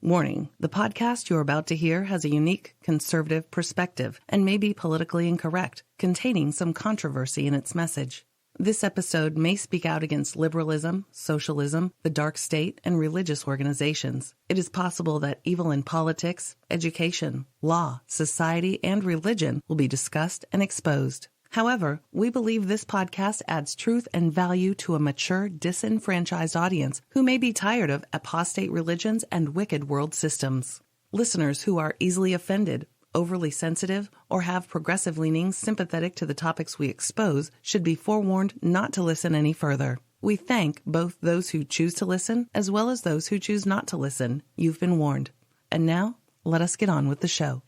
Warning, the podcast you're about to hear has a unique conservative perspective and may be politically incorrect, containing some controversy in its message. This episode may speak out against liberalism, socialism, the dark state, and religious organizations. It is possible that evil in politics, education, law, society, and religion will be discussed and exposed. However, we believe this podcast adds truth and value to a mature, disenfranchised audience who may be tired of apostate religions and wicked world systems. Listeners who are easily offended, overly sensitive, or have progressive leanings sympathetic to the topics we expose should be forewarned not to listen any further. We thank both those who choose to listen as well as those who choose not to listen. You've been warned. And now, let us get on with the show.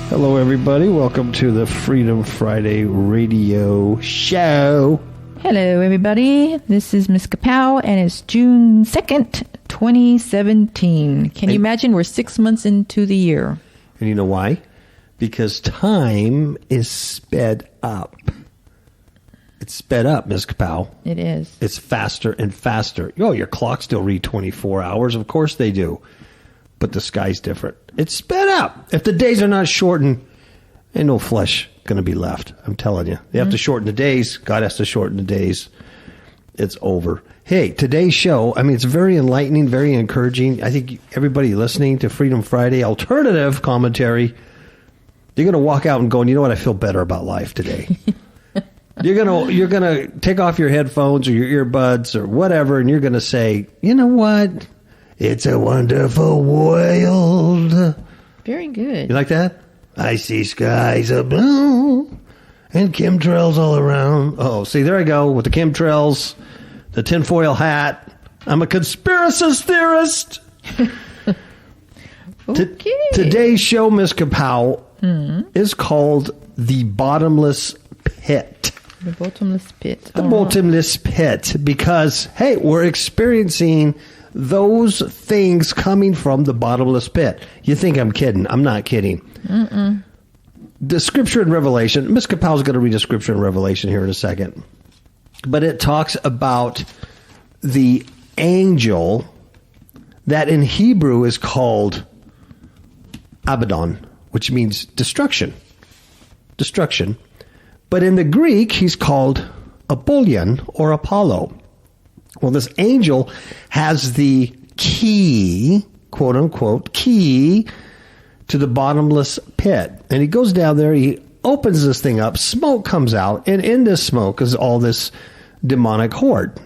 Hello, everybody. Welcome to the Freedom Friday radio show. Hello, everybody. This is Miss KAPOW, and it's June 2nd, 2017. Can you imagine? We're 6 months into the year. And you know why? Because time is sped up. It's sped up, Miss KAPOW. It is. It's faster and faster. Oh, your clocks still read 24 hours. Of course they do. But the sky's different. It's sped up. If the days are not shortened, ain't no flesh going to be left. I'm telling you. They have to shorten the days. God has to shorten the days. It's over. Hey, today's show, it's very enlightening, very encouraging. I think everybody listening to Freedom Friday alternative commentary, you're going to walk out and going, you know what? I feel better about life today. You're going to take off your headphones or your earbuds or whatever, and you're going to say, you know what? It's a wonderful world. Very good. You like that? I see skies of blue and chemtrails all around. Oh, see, there I go with the chemtrails, the tinfoil hat. I'm a conspiracist theorist. Okay. Today's show, Miss KAPOW, is called The Bottomless Pit. The Bottomless Pit. The Bottomless Pit. Because, hey, we're experiencing those things coming from the bottomless pit. You think I'm kidding. I'm not kidding. Mm-mm. The scripture in Revelation, Miss KAPOW is going to read a scripture in Revelation here in a second. But it talks about the angel that in Hebrew is called Abaddon, which means destruction. Destruction. But in the Greek, he's called Apollyon or Apollo. Well, this angel has the key, quote unquote, key to the bottomless pit. And he goes down there, he opens this thing up, smoke comes out, and in this smoke is all this demonic horde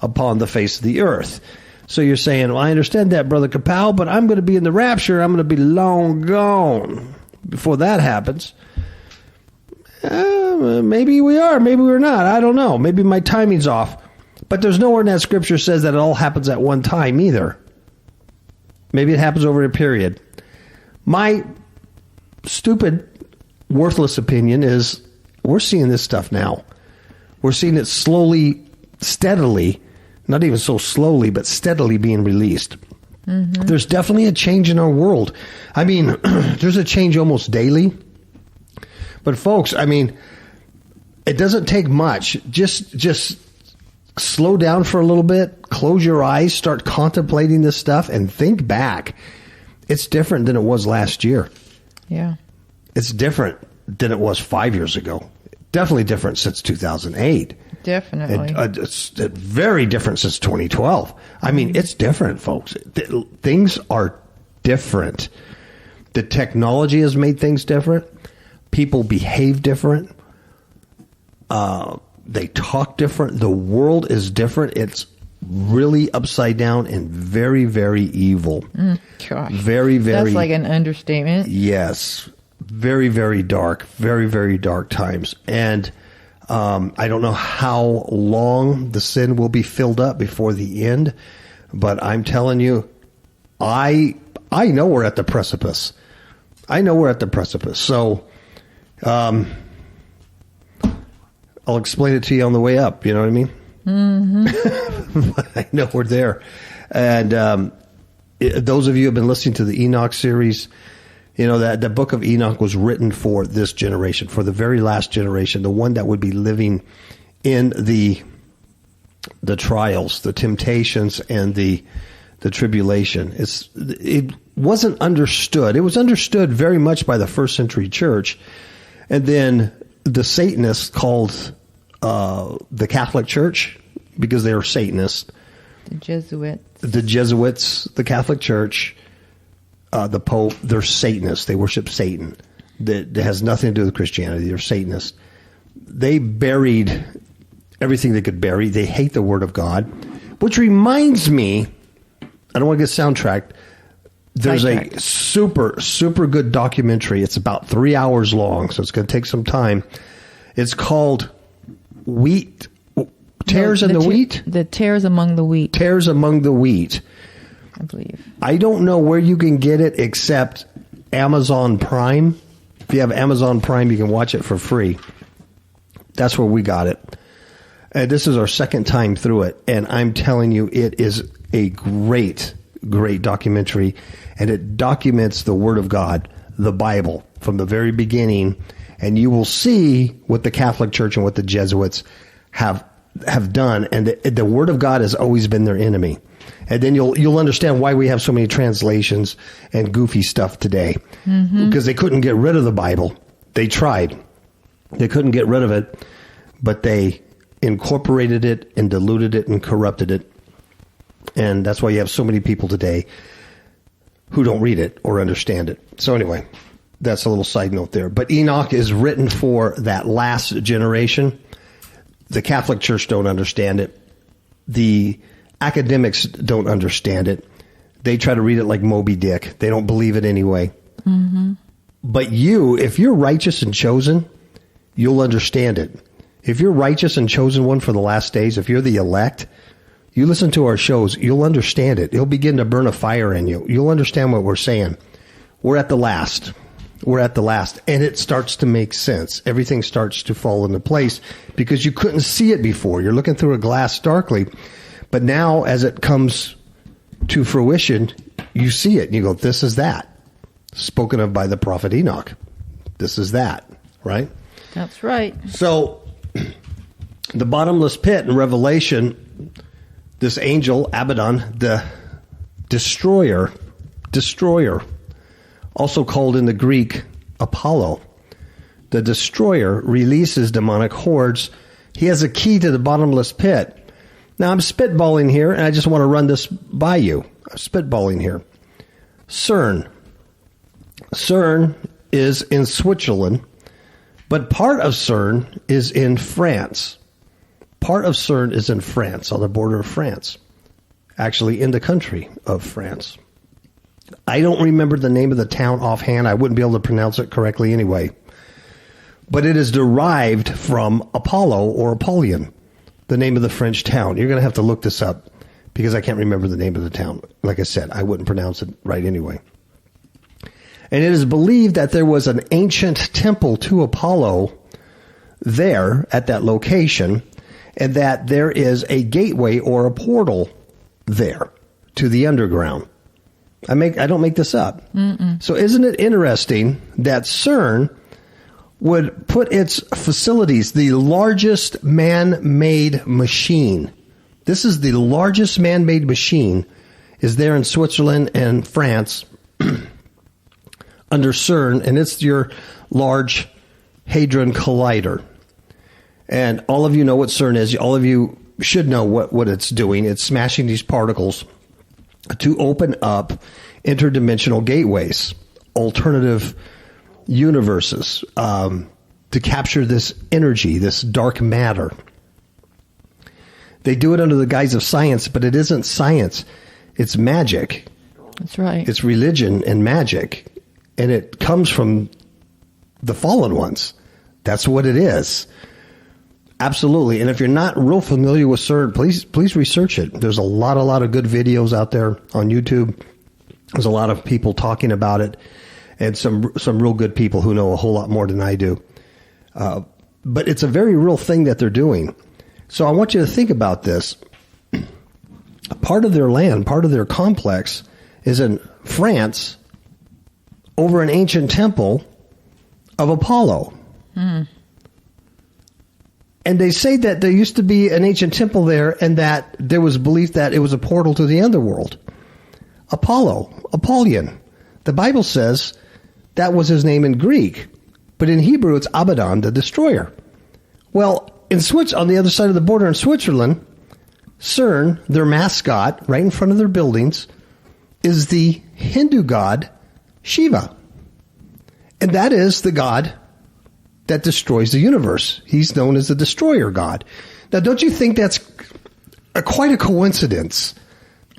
upon the face of the earth. So you're saying, well, I understand that, Brother KAPOW, but I'm going to be in the rapture. I'm going to be long gone before that happens. Maybe we are, maybe we're not. I don't know. Maybe my timing's off. But there's nowhere in that scripture says that it all happens at one time either. Maybe it happens over a period. My stupid, worthless opinion is we're seeing this stuff now. We're seeing it slowly, steadily, not even so slowly, but steadily being released. Mm-hmm. There's definitely a change in our world. There's a change almost daily. But folks, it doesn't take much. Just slow down for a little bit, close your eyes, start contemplating this stuff, and think back. It's different than it was last year. Yeah. It's different than it was 5 years ago. Definitely different since 2008. Definitely. It's very different since 2012. It's different, folks. Things are different. The technology has made things different. People behave different. They talk different. The world is different. It's really upside down and very, very evil. Gosh. Very, very. That's like an understatement. Yes. Very, very dark. Very, very dark times. And I don't know how long the sin will be filled up before the end, but I'm telling you, I know we're at the precipice. I know we're at the precipice. So, I'll explain it to you on the way up. You know what I mean? Mm-hmm. I know we're there. And those of you who have been listening to the Enoch series, you know that the book of Enoch was written for this generation, for the very last generation, the one that would be living in the trials, the temptations, and the tribulation. It wasn't understood. It was understood very much by the first century church, and then the Satanists called the Catholic Church, because they were Satanists. The Jesuits, the Catholic Church, the Pope, they're Satanists. They worship Satan. That has nothing to do with Christianity. They're Satanists. They buried everything they could bury. They hate the Word of God, which reminds me, I don't want to get soundtracked. There's a super, super good documentary. It's about 3 hours long, so it's going to take some time. It's called Tares in the Wheat? The Tares Among the Wheat. Tares Among the Wheat. I believe. I don't know where you can get it except Amazon Prime. If you have Amazon Prime, you can watch it for free. That's where we got it. And this is our second time through it. And I'm telling you, it is a great, great documentary. And it documents the Word of God, the Bible, from the very beginning. And you will see what the Catholic Church and what the Jesuits have done. And the Word of God has always been their enemy. And then you'll understand why we have so many translations and goofy stuff today. Because they couldn't get rid of the Bible. They tried. They couldn't get rid of it, but they incorporated it and diluted it and corrupted it. And that's why you have so many people today who don't read it or understand it. So anyway, that's a little side note there. But Enoch is written for that last generation. The Catholic Church don't understand it. The academics don't understand it. They try to read it like Moby Dick. They don't believe it anyway. But if you're righteous and chosen, you'll understand it. If you're righteous and chosen one for the last days, if you're the elect, you listen to our shows, you'll understand it. It'll begin to burn a fire in you. You'll understand what we're saying. We're at the last. We're at the last. And it starts to make sense. Everything starts to fall into place because you couldn't see it before. You're looking through a glass darkly. But now, as it comes to fruition, you see it and you go, this is that. Spoken of by the prophet Enoch. This is that, right? That's right. So, the bottomless pit in Revelation, this angel, Abaddon, the destroyer, also called in the Greek Apollo, the destroyer, releases demonic hordes. He has a key to the bottomless pit. Now, I'm spitballing here, and I just want to run this by you. I'm spitballing here. CERN. CERN is in Switzerland, but part of CERN is in France. Part of CERN is in France, on the border of France. Actually, in the country of France. I don't remember the name of the town offhand. I wouldn't be able to pronounce it correctly anyway. But it is derived from Apollo or Apollyon, the name of the French town. You're going to have to look this up because I can't remember the name of the town. Like I said, I wouldn't pronounce it right anyway. And it is believed that there was an ancient temple to Apollo there at that location, and that there is a gateway or a portal there to the underground. I don't make this up. So isn't it interesting that CERN would put its facilities, the largest man-made machine. This is the largest man-made machine, is there in Switzerland and France under CERN, and it's your Large Hadron Collider. And all of you know what CERN is. All of you should know what it's doing. It's smashing these particles to open up interdimensional gateways, alternative universes, to capture this energy, this dark matter. They do it under the guise of science, but it isn't science. It's magic. That's right. It's religion and magic. And it comes from the fallen ones. That's what it is. Absolutely. And if you're not real familiar with CERN, please research it. There's a lot of good videos out there on YouTube. There's a lot of people talking about it, and some real good people who know a whole lot more than I do. But it's a very real thing that they're doing. So I want you to think about this. Part of their land, part of their complex is in France over an ancient temple of Apollo. And they say that there used to be an ancient temple there and that there was belief that it was a portal to the underworld. Apollyon. The Bible says that was his name in Greek. But in Hebrew, it's Abaddon, the destroyer. Well, on the other side of the border in Switzerland, CERN, their mascot, right in front of their buildings, is the Hindu god Shiva. And that is the god that destroys the universe. He's known as the destroyer god. Now, don't you think that's quite a coincidence?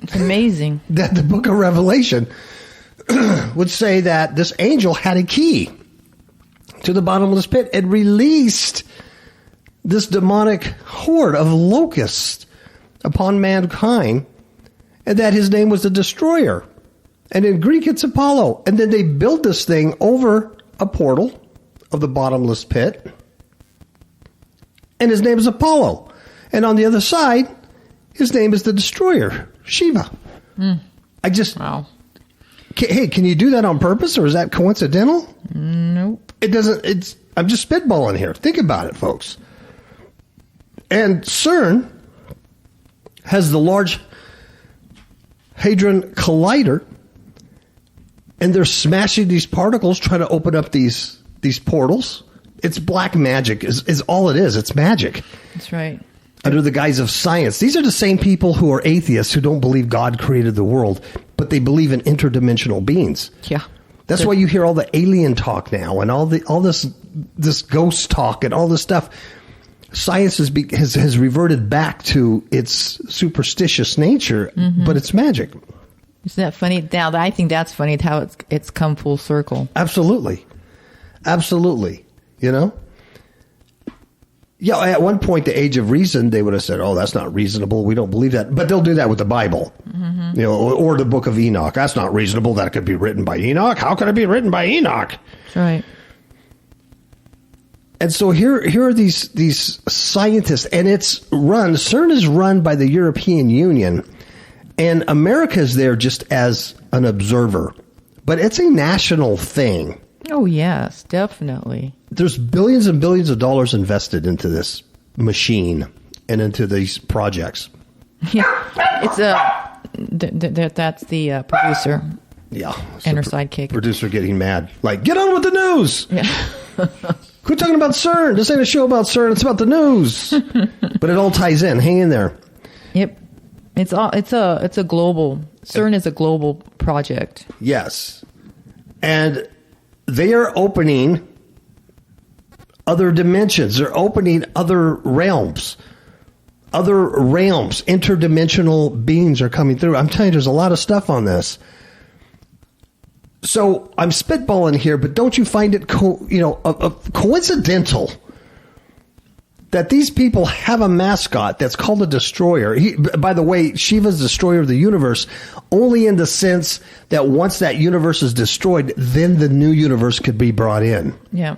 It's amazing. That the book of Revelation would say that this angel had a key to the bottomless pit and released this demonic horde of locusts upon mankind, and that his name was the destroyer. And in Greek, it's Apollo. And then they built this thing over a portal of the bottomless pit, and his name is Apollo. And on the other side, his name is the destroyer, Shiva. Wow. Hey, can you do that on purpose, or is that coincidental? Nope. It doesn't. I'm just spitballing here. Think about it, folks. And CERN has the Large Hadron Collider, and they're smashing these particles, trying to open up these portals. It's black magic is all it is. It's magic. That's right. Under the guise of science. These are the same people who are atheists who don't believe God created the world, but they believe in interdimensional beings. Yeah. That's why you hear all the alien talk now and all this ghost talk and all this stuff. Science has reverted back to its superstitious nature, but it's magic. Isn't that funny? Now, I think that's funny how it's come full circle. Absolutely. You know? Yeah, at one point, the age of reason, they would have said, oh, that's not reasonable. We don't believe that. But they'll do that with the Bible, you know, or the book of Enoch. That's not reasonable. That could be written by Enoch. How could it be written by Enoch? That's right. And so here are these scientists, and CERN is run by the European Union, and America is there just as an observer. But it's a national thing. Oh, yes, definitely. There's billions and billions of dollars invested into this machine and into these projects. Yeah, it's that's the producer. Yeah, and her sidekick. Producer getting mad, like, get on with the news. Yeah. Quit talking about CERN. This ain't a show about CERN. It's about the news. But it all ties in. Hang in there. Yep. It's a global. CERN is a global project. Yes, and they are opening other dimensions. They're opening other realms. Interdimensional beings are coming through. I'm telling you, there's a lot of stuff on this. So I'm spitballing here, but don't you find it coincidental that these people have a mascot that's called a destroyer? By the way, Shiva's destroyer of the universe, only in the sense that once that universe is destroyed, then the new universe could be brought in. Yeah.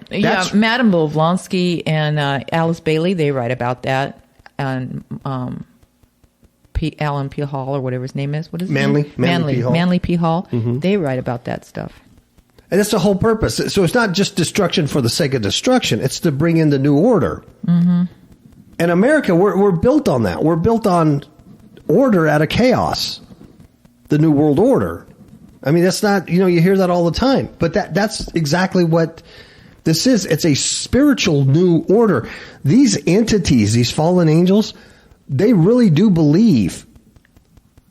Madame Blavatsky and Alice Bailey, they write about that. And Alan P. Hall, or whatever his name is. What is it? Manly P. Hall. Mm-hmm. They write about that stuff. And that's the whole purpose. So it's not just destruction for the sake of destruction. It's to bring in the new order. Mm-hmm. And America, we're built on that. We're built on order out of chaos. The New World Order. I mean, that's not, you hear that all the time. But that's exactly what this is. It's a spiritual new order. These entities, these fallen angels, they really do believe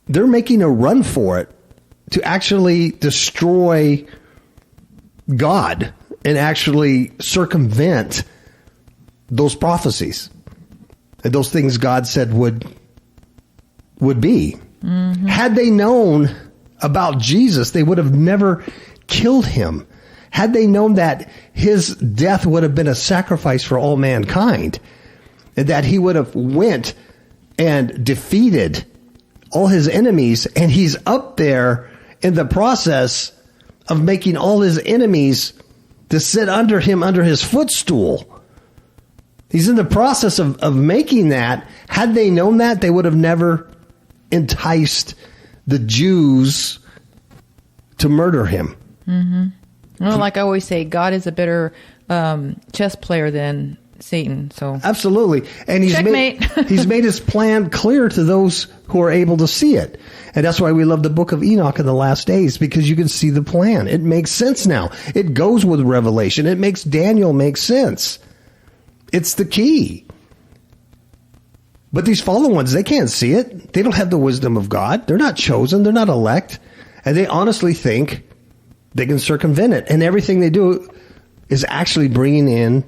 they're making a run for it to actually destroy God and actually circumvent those prophecies and those things God said would be. Mm-hmm. Had they known about Jesus, they would have never killed him. Had they known that his death would have been a sacrifice for all mankind, and that he would have went and defeated all his enemies, and he's up there in the process of making all his enemies to sit under him, under his footstool. He's in the process of making that. Had they known that, they would have never enticed the Jews to murder him. Mm-hmm. Well, like I always say, God is a better chess player than Satan. So absolutely. And he's he's made his plan clear to those who are able to see it. And that's why we love the book of Enoch in the last days, because you can see the plan. It makes sense now. It goes with Revelation. It makes Daniel make sense. It's the key. But these fallen ones, they can't see it. They don't have the wisdom of God. They're not chosen. They're not elect. And they honestly think they can circumvent it. And everything they do is actually bringing in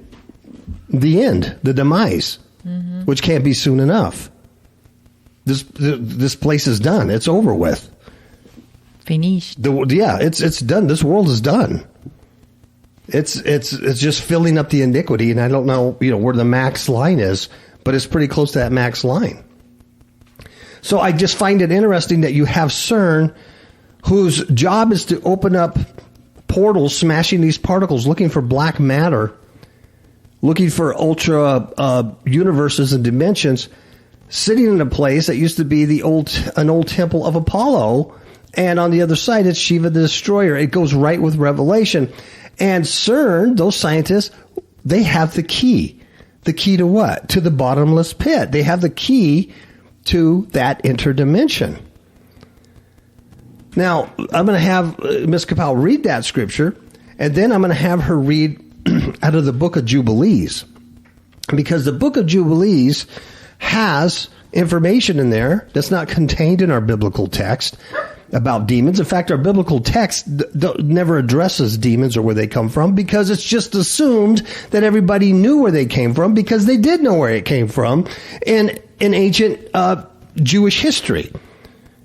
the end, the demise, which can't be soon enough. This place is done. It's over with. Finished. It's done. This world is done. It's just filling up the iniquity, and I don't know, where the max line is, but it's pretty close to that max line. So I just find it interesting that you have CERN, whose job is to open up portals, smashing these particles, looking for black matter, looking for ultra universes and dimensions, sitting in a place that used to be an old temple of Apollo, and on the other side it's Shiva the Destroyer. It goes right with Revelation. And CERN, those scientists, they have the key. The key to what? To the bottomless pit. They have the key to that interdimension. Now, I'm going to have Ms. KAPOW read that scripture, and then I'm going to have her read out of the book of Jubilees. Because the book of Jubilees has information in there that's not contained in our biblical text about demons. In fact, our biblical text never addresses demons or where they come from, because it's just assumed that everybody knew where they came from, because they did know where it came from in ancient Jewish history.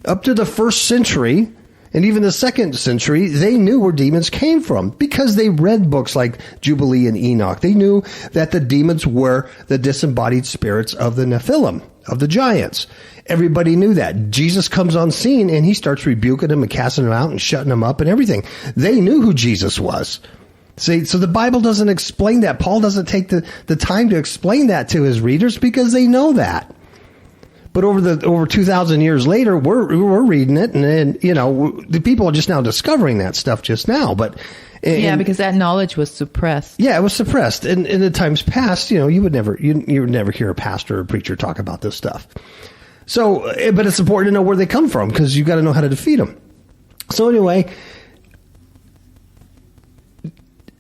Up to the 1st century and even the 2nd century, they knew where demons came from because they read books like Jubilee and Enoch. They knew that the demons were the disembodied spirits of the Nephilim, of the giants. Everybody knew that. Jesus comes on scene and he starts rebuking them and casting them out and shutting them up and everything. They knew who Jesus was. See, so the Bible doesn't explain that. Paul doesn't take the time to explain that to his readers because they know that. But over 2,000 years later, we're reading it, and the people are just now discovering that stuff just now. But because that knowledge was suppressed. Yeah, it was suppressed. And in the times past, you would never hear a pastor or a preacher talk about this stuff. So, but it's important to know where they come from, because you got to know how to defeat them. So anyway,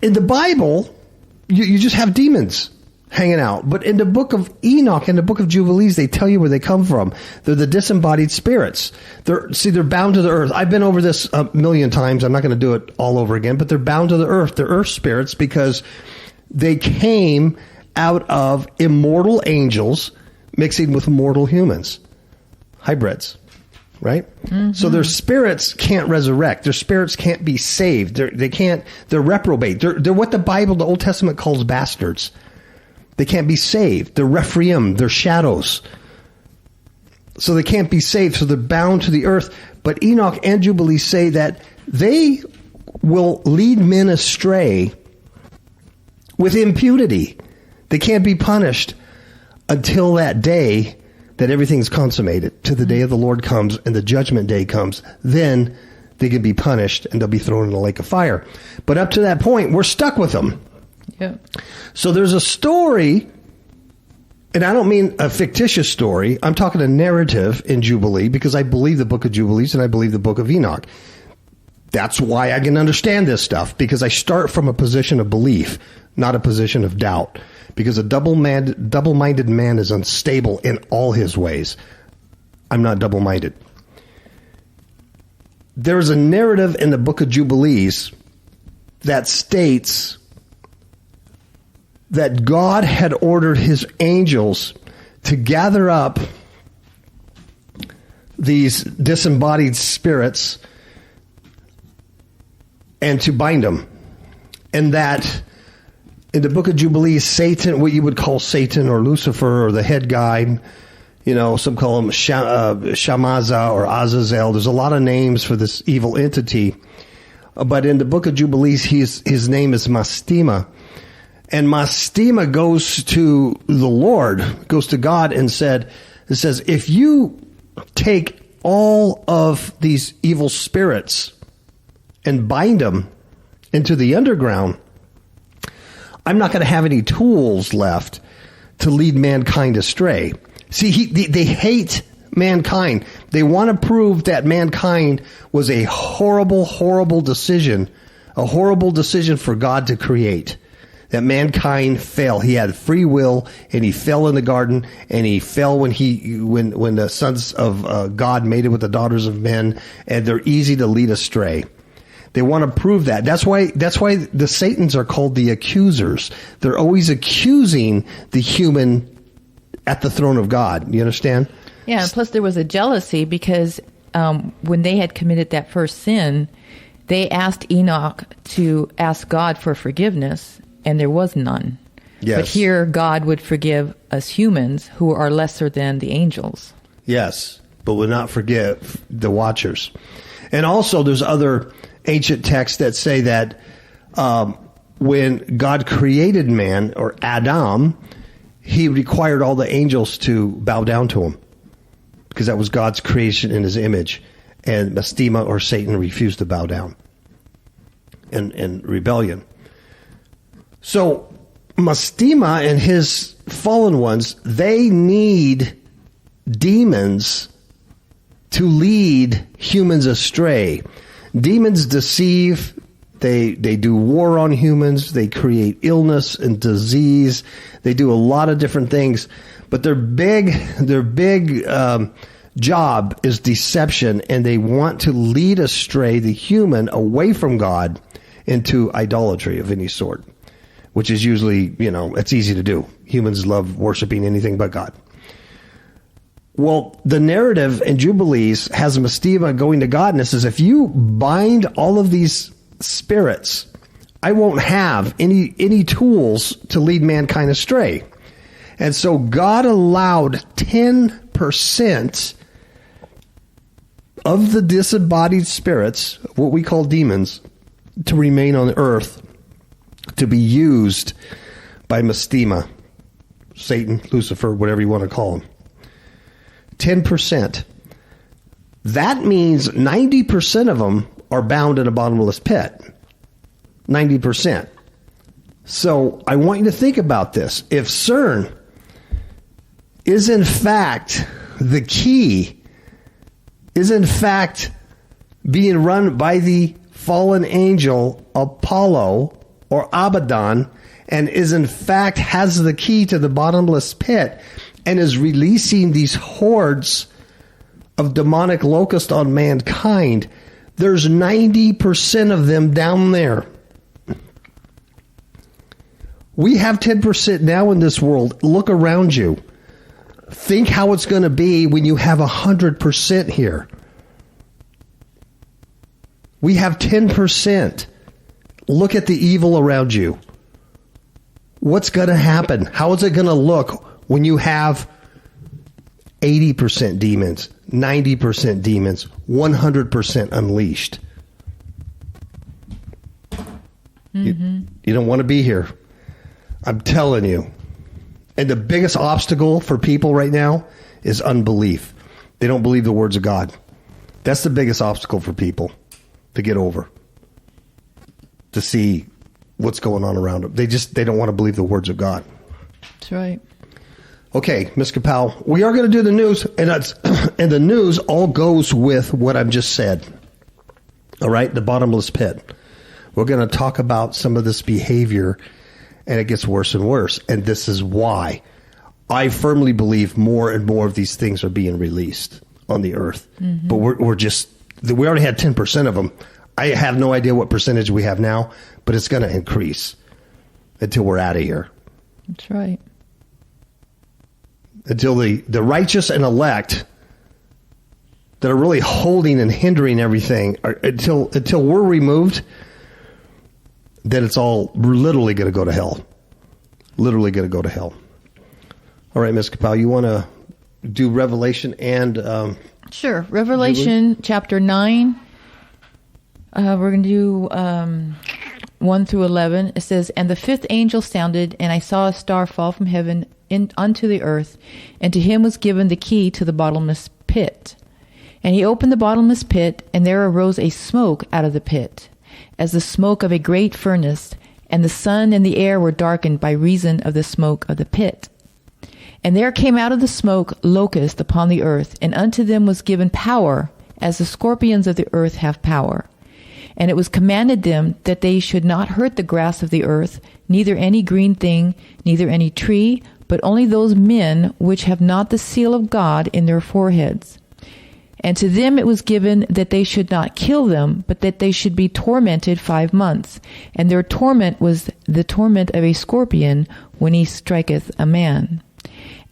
in the Bible, you just have demons hanging out. But in the book of Enoch and the book of Jubilees, they tell you where they come from. They're the disembodied spirits. They're bound to the earth. I've been over this a million times. I'm not going to do it all over again, but they're bound to the earth. They're earth spirits because they came out of immortal angels mixing with mortal humans. Hybrids. Right? Mm-hmm. So their spirits can't resurrect. Their spirits can't be saved. They're reprobate. They're what the Old Testament calls bastards. They can't be saved. They're Rephaim. They're shadows. So they can't be saved. So they're bound to the earth. But Enoch and Jubilee say that they will lead men astray with impunity. They can't be punished until that day that everything's consummated, to the day of the Lord comes and the judgment day comes. Then they can be punished and they'll be thrown in the lake of fire. But up to that point, we're stuck with them. Yeah. So there's a story, and I don't mean a fictitious story. I'm talking a narrative in Jubilee, because I believe the book of Jubilees and I believe the book of Enoch. That's why I can understand this stuff, because I start from a position of belief, not a position of doubt. Because a double-minded man is unstable in all his ways. I'm not double-minded. There's a narrative in the book of Jubilees that states that God had ordered his angels to gather up these disembodied spirits and to bind them. And that in the book of Jubilees, Satan, what you would call Satan or Lucifer or the head guy, some call him Shamaza or Azazel. There's a lot of names for this evil entity. But in the book of Jubilees, his name is Mastema. And Mastema goes to the Lord, goes to God and says, if you take all of these evil spirits and bind them into the underground, I'm not going to have any tools left to lead mankind astray. See, they hate mankind. They want to prove that mankind was a horrible, horrible decision, a horrible decision for God to create. That mankind fell. He had free will, and he fell in the garden, and he fell when the sons of God mated with the daughters of men, and they're easy to lead astray. They want to prove that. That's why the Satans are called the accusers. They're always accusing the human at the throne of God. You understand? Yeah, and plus there was a jealousy because when they had committed that first sin, they asked Enoch to ask God for forgiveness, and there was none. Yes. But here God would forgive us humans who are lesser than the angels. Yes, but would not forgive the watchers. And also there's other ancient texts that say that when God created man, or Adam, he required all the angels to bow down to him because that was God's creation in his image. And Mastema, or Satan, refused to bow down in rebellion. So Mastema and his fallen ones, they need demons to lead humans astray. Demons deceive. They do war on humans. They create illness and disease. They do a lot of different things. But their big job is deception, and they want to lead astray the human away from God into idolatry of any sort, which is usually, it's easy to do. Humans love worshiping anything but God. Well, the narrative in Jubilees has Mastema going to God, and it says, if you bind all of these spirits, I won't have any tools to lead mankind astray. And so God allowed 10% of the disembodied spirits, what we call demons, to remain on the earth, to be used by Mastema, Satan, Lucifer, whatever you want to call him. 10%. That means 90% of them are bound in a bottomless pit. 90%. So I want you to think about this. If CERN is in fact the key, is in fact being run by the fallen angel Apollo or Abaddon, and is in fact has the key to the bottomless pit, and is releasing these hordes of demonic locusts on mankind, there's 90% of them down there. We have 10% now in this world. Look around you. Think how it's going to be when you have 100% here. We have 10%. Look at the evil around you. What's going to happen? How is it going to look when you have 80% demons, 90% demons, 100% unleashed? Mm-hmm. You don't want to be here. I'm telling you. And the biggest obstacle for people right now is unbelief. They don't believe the words of God. That's the biggest obstacle for people to get over, to see what's going on around them. They don't want to believe the words of God. That's right. Okay, Ms. KAPOW, we are going to do the news, and the news all goes with what I've just said. All right, the bottomless pit. We're going to talk about some of this behavior, and it gets worse and worse. And this is why I firmly believe more and more of these things are being released on the earth. Mm-hmm. But we already had 10% of them. I have no idea what percentage we have now, but it's going to increase until we're out of here. That's right. Until the righteous and elect that are really holding and hindering everything, until we're removed, then it's all literally going to go to hell. Literally going to go to hell. All right, Ms. KAPOW, you want to do Revelation and... Sure. Revelation chapter 9. We're going to do 1 through 11. It says, "And the fifth angel sounded, and I saw a star fall from heaven unto the earth, and to him was given the key to the bottomless pit. And he opened the bottomless pit, and there arose a smoke out of the pit, as the smoke of a great furnace, and the sun and the air were darkened by reason of the smoke of the pit. And there came out of the smoke locusts upon the earth, and unto them was given power, as the scorpions of the earth have power. And it was commanded them that they should not hurt the grass of the earth, neither any green thing, neither any tree, but only those men which have not the seal of God in their foreheads. And to them it was given that they should not kill them, but that they should be tormented 5 months. And their torment was the torment of a scorpion when he striketh a man.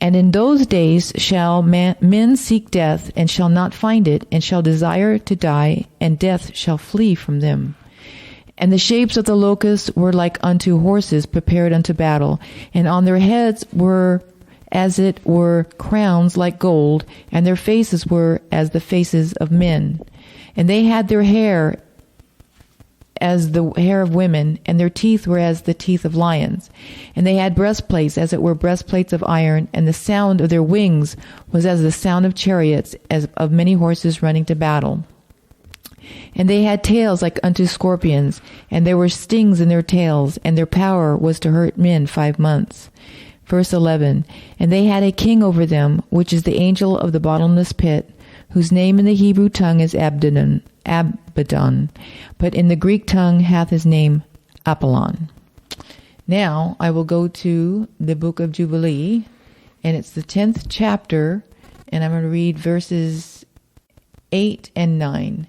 And in those days shall men seek death, and shall not find it, and shall desire to die, and death shall flee from them. And the shapes of the locusts were like unto horses prepared unto battle, and on their heads were as it were crowns like gold, and their faces were as the faces of men. And they had their hair as the hair of women, and their teeth were as the teeth of lions. And they had breastplates as it were breastplates of iron, and the sound of their wings was as the sound of chariots, as of many horses running to battle. And they had tails like unto scorpions, and there were stings in their tails, and their power was to hurt men 5 months. Verse 11, and they had a king over them, which is the angel of the bottomless pit, whose name in the Hebrew tongue is Abaddon, but in the Greek tongue hath his name Apollon. Now I will go to the book of Jubilee, and it's the 10th chapter, and I'm going to read verses 8 and 9.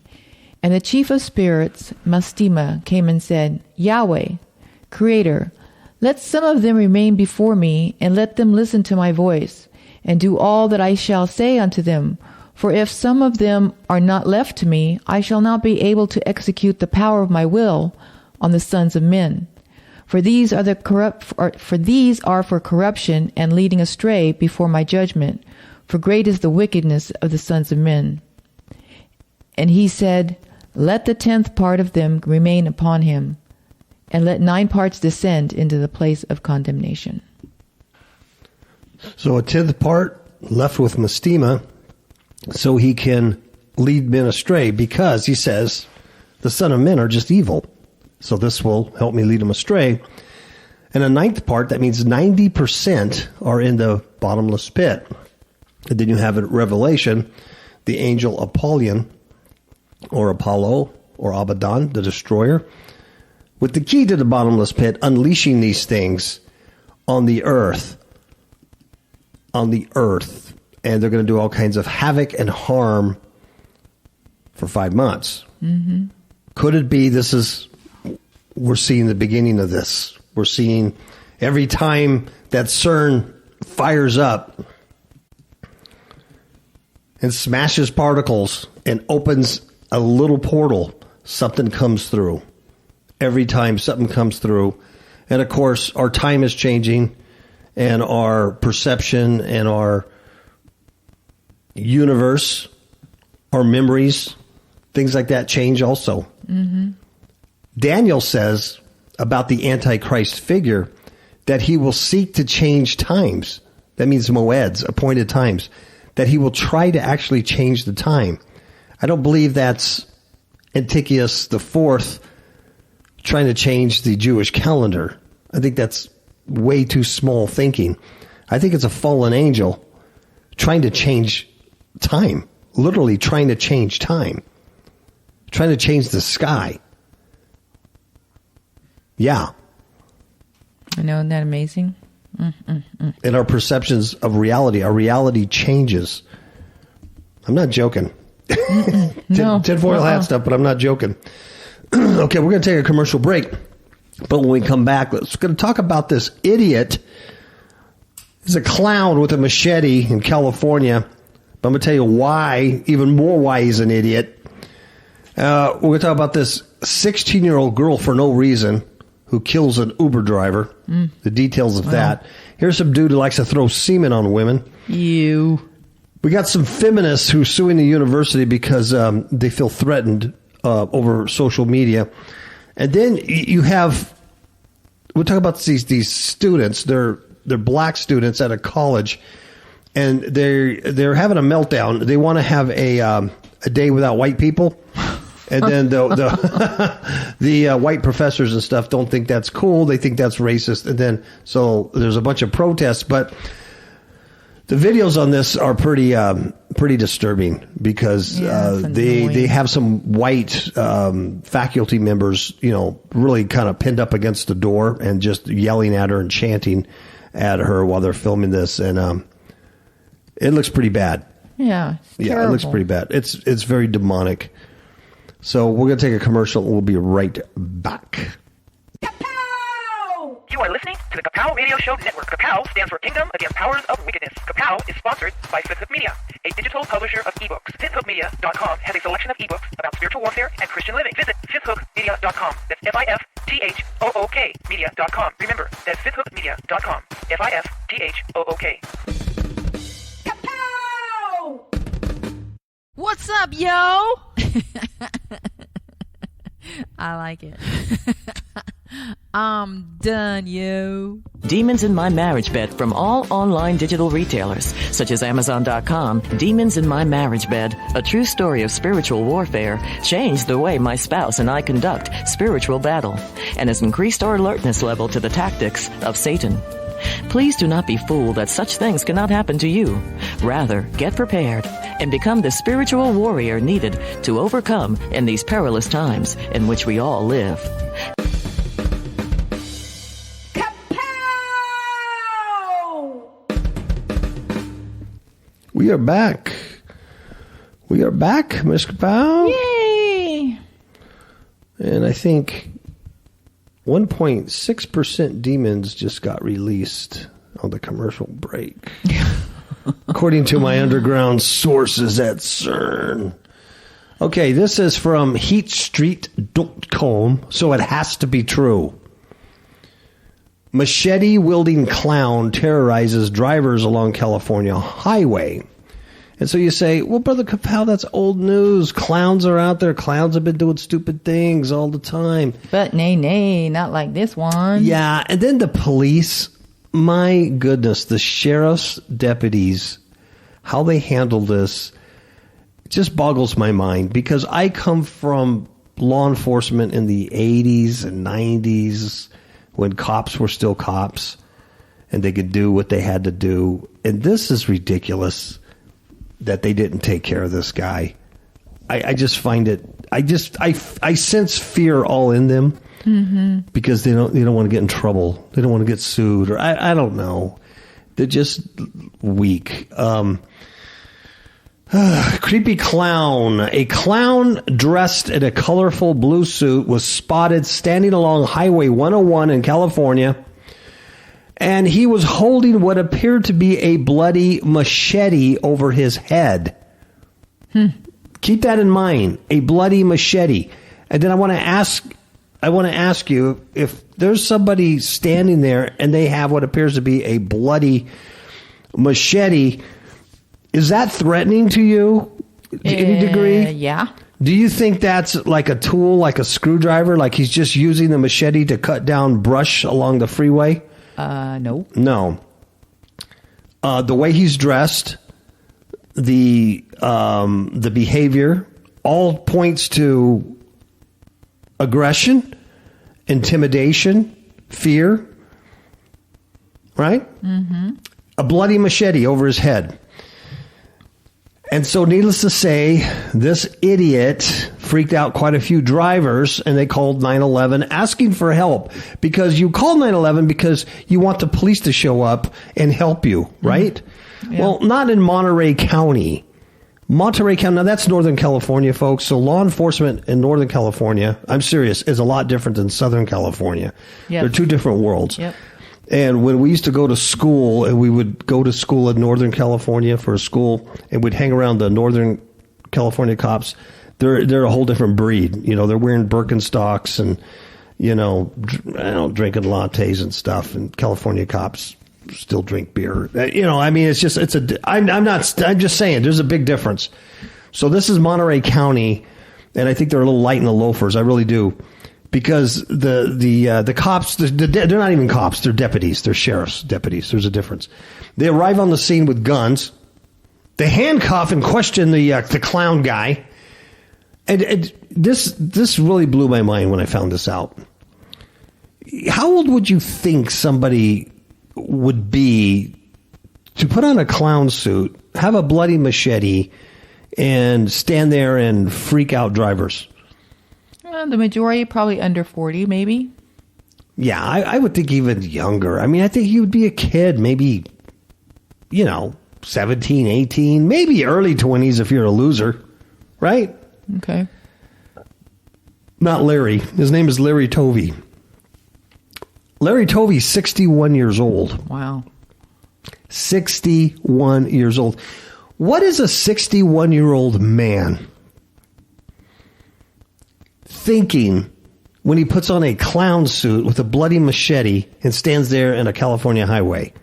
And the chief of spirits, Mastema, came and said, Yahweh, Creator, let some of them remain before me, and let them listen to my voice, and do all that I shall say unto them. For if some of them are not left to me, I shall not be able to execute the power of my will on the sons of men. For these are for corruption and leading astray before my judgment. For great is the wickedness of the sons of men. And he said, Let the 10th part of them remain upon him, and let 9 parts descend into the place of condemnation. So a 10th part left with Mastema, so he can lead men astray, because he says the son of men are just evil. So this will help me lead them astray. And a 9th part, that means 90% are in the bottomless pit. And then you have in Revelation, the angel Apollyon, or Apollo, or Abaddon, the destroyer, with the key to the bottomless pit, unleashing these things on the earth. And they're going to do all kinds of havoc and harm for 5 months. Mm-hmm. Could it be we're seeing the beginning of this? We're seeing every time that CERN fires up and smashes particles and opens a little portal, something comes through. Every time something comes through. And of course, our time is changing, and our perception and our universe, our memories, things like that change also. Mm-hmm. Daniel says about the Antichrist figure that he will seek to change times. That means moeds, appointed times. That he will try to actually change the time. I don't believe that's Antiochus IV trying to change the Jewish calendar. I think that's way too small thinking. I think it's a fallen angel trying to change time, literally trying to change time, trying to change the sky. Yeah. I know, isn't that amazing? And our perceptions of reality, our reality changes. I'm not joking. No. Tinfoil hat stuff, but I'm not joking. Okay, we're going to take a commercial break. But when we come back, we're going to talk about this idiot. He's a clown with a machete in California. But I'm going to tell you why, even more why he's an idiot. We're going to talk about this 16-year-old girl for no reason who kills an Uber driver. The details of that. Here's some dude who likes to throw semen on women. You. We got some feminists who are suing the university because they feel threatened over social media. And then you have, we'll talk about these students. They're black students at a college, and they're having a meltdown. They want to have a day without white people, And then the white professors and stuff don't think that's cool. They think that's racist. And then so there's a bunch of protests. But the videos on this are pretty disturbing because they have some white faculty members, really kind of pinned up against the door and just yelling at her and chanting at her while they're filming this. And it looks pretty bad. Yeah. Yeah, it looks pretty bad. It's very demonic. So we're going to take a commercial and we'll be right back. KAPOW! You are listening to the KAPOW Radio Show Network. KAPOW stands for Kingdom Against Powers of Wickedness. KAPOW is sponsored by Fifth Hook Media, a digital publisher of ebooks. FifthHookMedia.com has a selection of ebooks about spiritual warfare and Christian living. Visit FifthHookMedia.com. That's FIFTHOOK Media.com. Remember, that's FifthHookMedia.com. FIFTHOOK. What's up, yo? I like it. I'm done, yo. Demons in My Marriage Bed from all online digital retailers, such as Amazon.com. Demons in My Marriage Bed, a true story of spiritual warfare, changed the way my spouse and I conduct spiritual battle, and has increased our alertness level to the tactics of Satan. Please do not be fooled that such things cannot happen to you. Rather, get prepared and become the spiritual warrior needed to overcome in these perilous times in which we all live. We are back. We are back, Ms. KAPOW. Yay! And I think 1.6% demons just got released on the commercial break. According to my underground sources at CERN. Okay, this is from heatstreet.com, so it has to be true. Machete-wielding clown terrorizes drivers along California highway. And so you say, well, Brother KAPOW, that's old news. Clowns are out there. Clowns have been doing stupid things all the time. But nay, not like this one. Yeah, and then the police, my goodness, the sheriff's deputies, how they handle this just boggles my mind because I come from law enforcement in the 80s and 90s when cops were still cops and they could do what they had to do. And this is ridiculous that they didn't take care of this guy. I just find it, I sense fear all in them because they don't want to get in trouble. They don't want to get sued or I don't know. They're just weak. Creepy clown. A clown dressed in a colorful blue suit was spotted standing along Highway 101 in California, and he was holding what appeared to be a bloody machete over his head. Keep that in mind, a bloody machete. And then I want to ask you if there's somebody standing there and they have what appears to be a bloody machete. Is that threatening to you to any degree? Yeah. Do you think that's like a tool, like a screwdriver, like he's just using the machete to cut down brush along the freeway? No. No. The way he's dressed, the behavior, all points to aggression, intimidation, fear, right? Mm-hmm. A bloody machete over his head. And so, needless to say, this idiot freaked out quite a few drivers, and they called 911 asking for help. Because you call 911 because you want the police to show up and help you, right? Yeah. Well, not in Monterey County. Monterey County, now that's Northern California, folks. So law enforcement in Northern California, I'm serious, is a lot different than Southern California. Yep. They're two different worlds. Yep. And when we used to go to school, and we would go to school in Northern California for a school, and we'd hang around the Northern California cops, they're a whole different breed. You know, they're wearing Birkenstocks and, drinking lattes and stuff. And California cops still drink beer. I'm just saying, there's a big difference. So this is Monterey County, and I think they're a little light in the loafers. I really do. Because the cops, they're not even cops, they're deputies, they're sheriff's deputies. There's a difference. They arrive on the scene with guns. They handcuff and question the clown guy. And this really blew my mind when I found this out. How old would you think somebody would be to put on a clown suit, have a bloody machete, and stand there and freak out drivers? The majority probably under 40, maybe. Yeah, I would think even younger. I mean, I think he would be a kid, maybe, 17, 18, maybe early 20s if you're a loser, right? Okay. Not Larry. His name is Larry Tovey. Larry Tovey's 61 years old. Wow. 61 years old. What is a 61-year-old man thinking when he puts on a clown suit with a bloody machete and stands there in a California highway?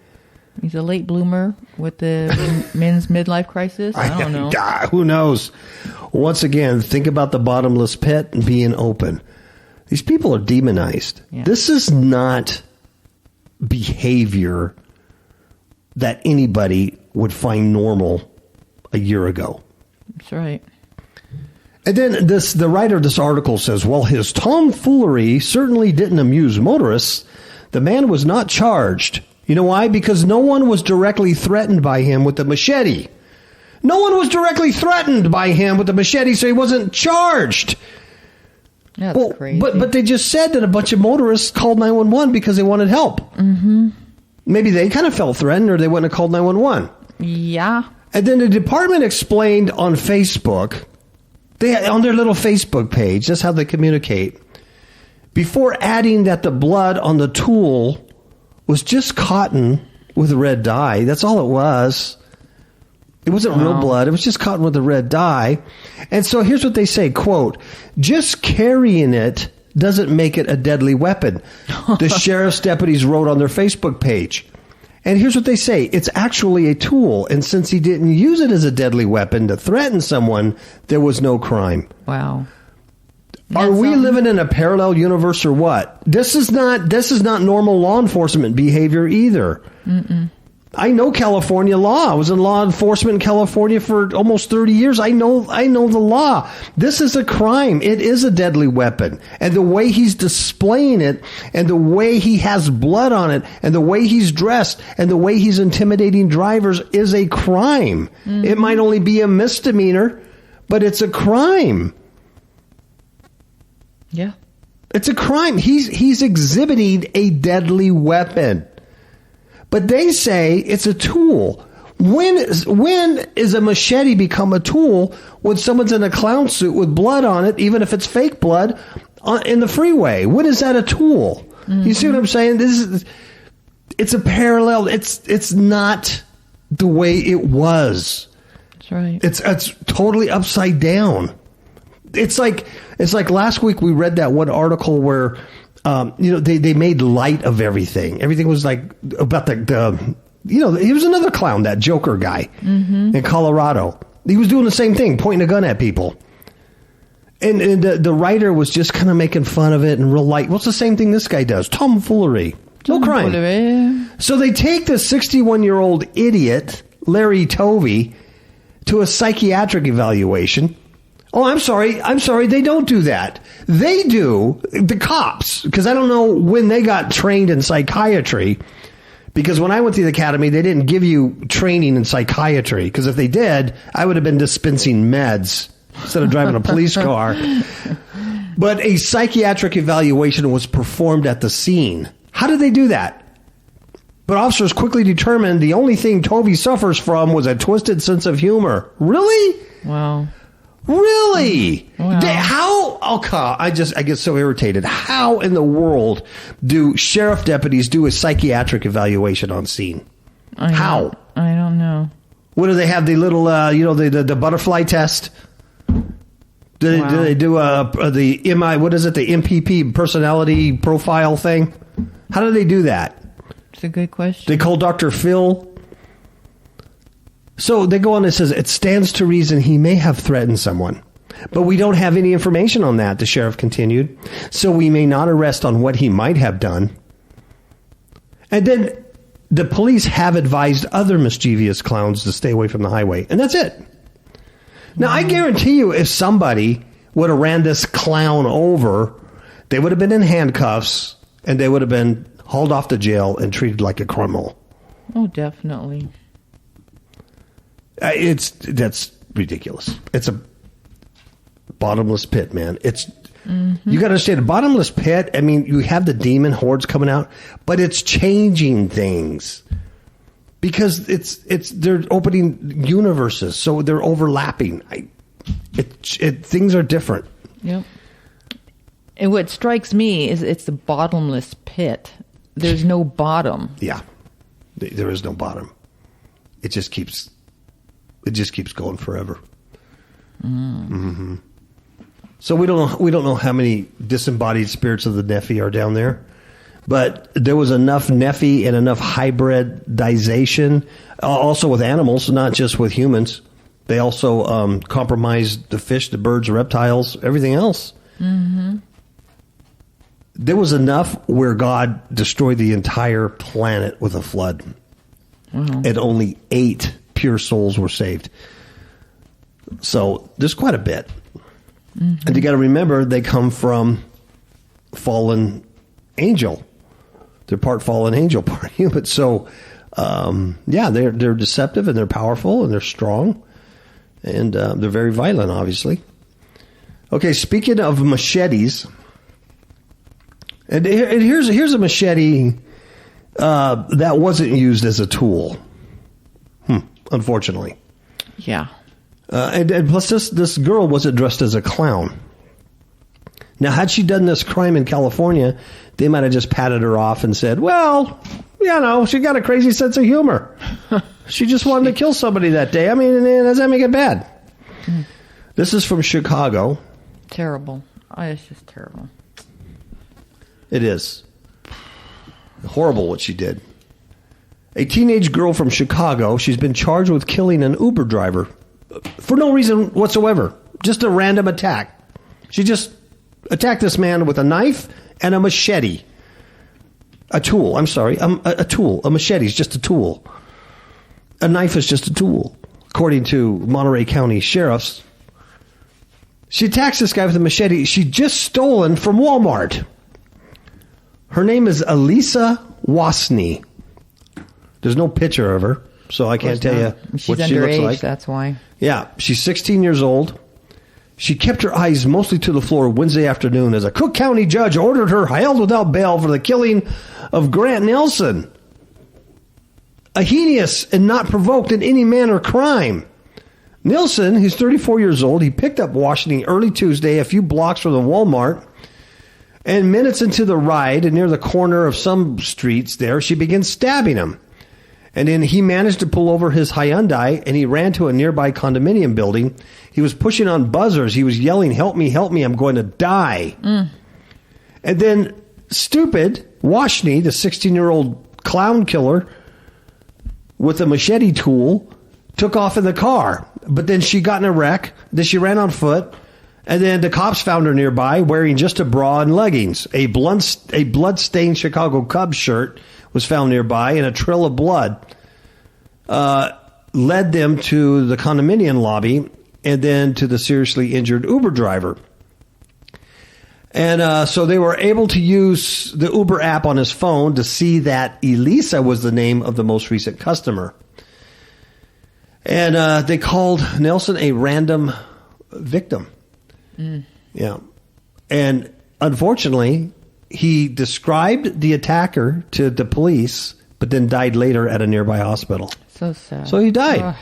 He's a late bloomer with the men's midlife crisis. I don't know. Who knows? Once again, think about the bottomless pit and being open. These people are demonized. Yeah. This is not behavior that anybody would find normal a year ago. That's right. And then the writer of this article says, while his tomfoolery certainly didn't amuse motorists, the man was not charged. You know why? Because no one was directly threatened by him with the machete. No one was directly threatened by him with the machete, so he wasn't charged. That's crazy. But they just said that a bunch of motorists called 911 because they wanted help. Mm-hmm. Maybe they kind of felt threatened, or they wouldn't have called 911. Yeah. And then the department explained on Facebook, on their little Facebook page, that's how they communicate, before adding that the blood on the tool was just cotton with red dye. That's all it was. It wasn't real blood. It was just cotton with a red dye. And so here's what they say, quote, just carrying it doesn't make it a deadly weapon. The sheriff's deputies wrote on their Facebook page. And here's what they say. It's actually a tool. And since he didn't use it as a deadly weapon to threaten someone, there was no crime. Wow. Are we living in a parallel universe or what? This is not normal law enforcement behavior either. Mm-mm. I know California law. I was in law enforcement in California for almost 30 years. I know the law. This is a crime. It is a deadly weapon. And the way he's displaying it, and the way he has blood on it, and the way he's dressed, and the way he's intimidating drivers is a crime. Mm-hmm. It might only be a misdemeanor, but it's a crime. Yeah. It's a crime. He's exhibiting a deadly weapon. But they say it's a tool. When is a machete become a tool? When someone's in a clown suit with blood on it, even if it's fake blood, in the freeway? When is that a tool? Mm-hmm. You see what I'm saying? It's a parallel. It's not the way it was. That's right. It's totally upside down. It's like last week we read that one article where they made light of everything. Everything was like about he was another clown, that Joker guy in Colorado. He was doing the same thing, pointing a gun at people. And the writer was just kind of making fun of it and real light. Well, it's the same thing this guy does. Tomfoolery. No crime. So they take the 61-year-old idiot, Larry Tovey, to a psychiatric evaluation. Oh, I'm sorry. They don't do that. They do, the cops, because I don't know when they got trained in psychiatry. Because when I went to the academy, they didn't give you training in psychiatry. Because if they did, I would have been dispensing meds instead of driving a police car. But a psychiatric evaluation was performed at the scene. How did they do that? But officers quickly determined the only thing Tovey suffers from was a twisted sense of humor. Really? Wow. Really? Wow. How? Oh, I get so irritated. How in the world do sheriff deputies do a psychiatric evaluation on scene? How? I don't know. What do they have? The little, the butterfly test? Do they do the the MPP personality profile thing? How do they do that? It's a good question. They call Dr. Phil. So they go on and says, it stands to reason he may have threatened someone. But we don't have any information on that, the sheriff continued. So we may not arrest on what he might have done. And then the police have advised other mischievous clowns to stay away from the highway. And that's it. Now, I guarantee you, if somebody would have ran this clown over, they would have been in handcuffs and they would have been hauled off to jail and treated like a criminal. Oh, definitely. That's ridiculous. It's a bottomless pit, man. You got to understand, a bottomless pit, I mean, you have the demon hordes coming out, but it's changing things. Because they're opening universes, so they're overlapping. Things are different. Yep. And what strikes me is it's the bottomless pit. There's no bottom. Yeah, there is no bottom. It just keeps going forever. Mm-hmm. So we don't know how many disembodied spirits of the Nephi are down there. But there was enough Nephi and enough hybridization, also with animals, not just with humans. They also compromised the fish, the birds, the reptiles, everything else. Mm-hmm. There was enough where God destroyed the entire planet with a flood. Wow. And only 8 pure souls were saved. So there's quite a bit. Mm-hmm. And you got to remember, they come from fallen angel. They're part fallen angel, part human. So, they're deceptive and they're powerful and they're strong and they're very violent, obviously. Okay, speaking of machetes, and here's a machete that wasn't used as a tool, unfortunately. Yeah. And plus, this girl wasn't dressed as a clown. Now, had she done this crime in California, they might have just patted her off and said, well, she got a crazy sense of humor. She just wanted to kill somebody that day. I mean, does that make it bad? This is from Chicago. Terrible. It's just terrible. It is. Horrible what she did. A teenage girl from Chicago, she's been charged with killing an Uber driver for no reason whatsoever. Just a random attack. She just attacked this man with a knife and a machete. A tool. I'm sorry. A tool. A machete is just a tool. A knife is just a tool. According to Monterey County sheriffs, she attacks this guy with a machete she'd just stolen from Walmart. Her name is Elisa Wasney. There's no picture of her, so I can't tell you what she looks like. That's why. Yeah, she's 16 years old. She kept her eyes mostly to the floor Wednesday afternoon as a Cook County judge ordered her held without bail for the killing of Grant Nelson. A heinous and not provoked in any manner crime. Nelson, who's 34 years old, he picked up Washington early Tuesday a few blocks from the Walmart. And minutes into the ride, and near the corner of some streets there, she began stabbing him. And then he managed to pull over his Hyundai, and he ran to a nearby condominium building. He was pushing on buzzers. He was yelling, help me, I'm going to die. And then stupid Washney, the 16-year-old clown killer with a machete tool, took off in the car. But then she got in a wreck. Then she ran on foot. And then the cops found her nearby wearing just a bra and leggings. A blood-stained Chicago Cubs shirt was found nearby, and a trail of blood led them to the condominium lobby and then to the seriously injured Uber driver. And so they were able to use the Uber app on his phone to see that Elisa was the name of the most recent customer. And they called Nelson a random victim. Yeah. And unfortunately, he described the attacker to the police, but then died later at a nearby hospital. So sad. So he died.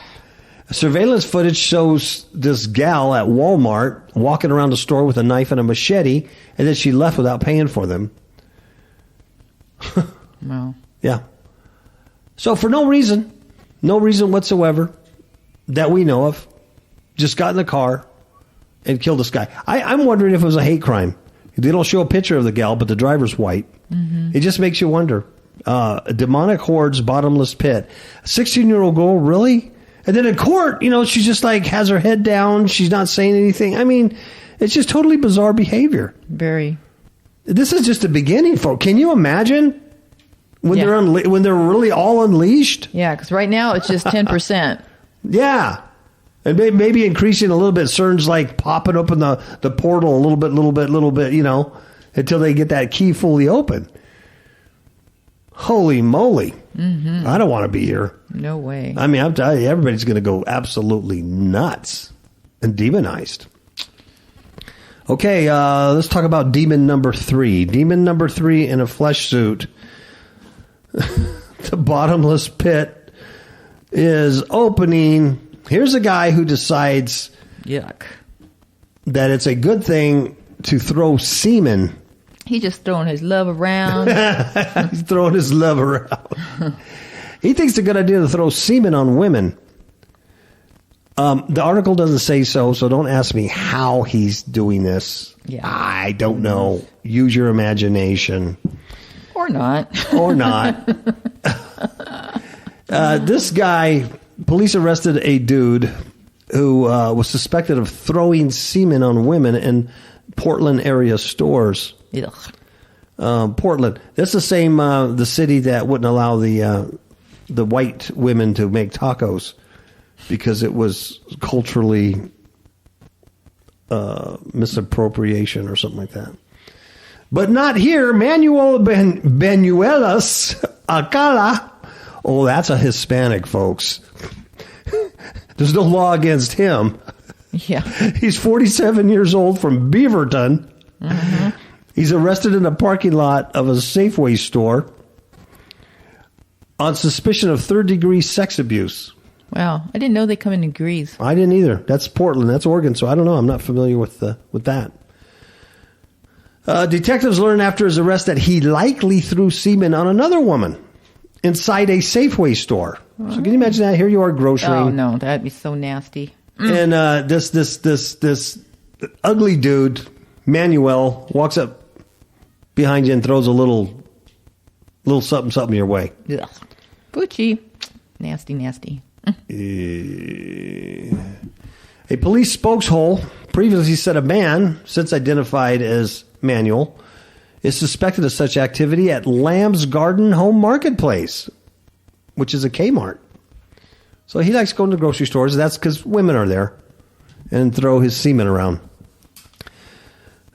Surveillance footage shows this gal at Walmart walking around the store with a knife and a machete, and then she left without paying for them. Wow. Yeah. So for no reason whatsoever that we know of, just got in the car and killed this guy. I'm wondering if it was a hate crime. They don't show a picture of the gal, but the driver's white. Mm-hmm. It just makes you wonder. Demonic hordes, bottomless pit. A 16-year-old girl, really? And then in court, she just has her head down. She's not saying anything. I mean, it's just totally bizarre behavior. Very. This is just the beginning, folks. Can you imagine when they're really all unleashed? Yeah, because right now it's just 10%. Yeah. And maybe increasing a little bit. CERN's like popping open the portal a little bit, you know, until they get that key fully open. Holy moly. Mm-hmm. I don't want to be here. No way. I mean, I'm telling you, everybody's going to go absolutely nuts and demonized. Okay, let's talk about demon number 3. Demon number 3 in a flesh suit. The bottomless pit is opening. Here's a guy who decides Yuck. that it's a good thing to throw semen. He's just throwing his love around. He's throwing his love around. He thinks it's a good idea to throw semen on women. The article doesn't say so don't ask me how he's doing this. Yeah. I don't know. Use your imagination. Or not. Or not. This guy, police arrested a dude who was suspected of throwing semen on women in Portland area stores. Portland. That's the same the city that wouldn't allow the white women to make tacos because it was culturally misappropriation or something like that. But not here. Manuel Benuelas Acala. Oh, that's a Hispanic, folks. There's no law against him. Yeah. He's 47 years old from Beaverton. Mm-hmm. He's arrested in a parking lot of a Safeway store on suspicion of third-degree sex abuse. Wow. I didn't know they come in degrees. I didn't either. That's Portland. That's Oregon, so I don't know. I'm not familiar with that. Detectives learned after his arrest that he likely threw semen on another woman inside a Safeway store. So can you imagine that? Here you are grocerying. Oh, no. That'd be so nasty. And this ugly dude, Manuel, walks up behind you and throws a little something your way. Ugh. Butchie. Nasty. A police spokeshole previously said a man, since identified as Manuel, is suspected of such activity at Lamb's Garden Home Marketplace, which is a Kmart. So he likes going to grocery stores. That's because women are there, and throw his semen around.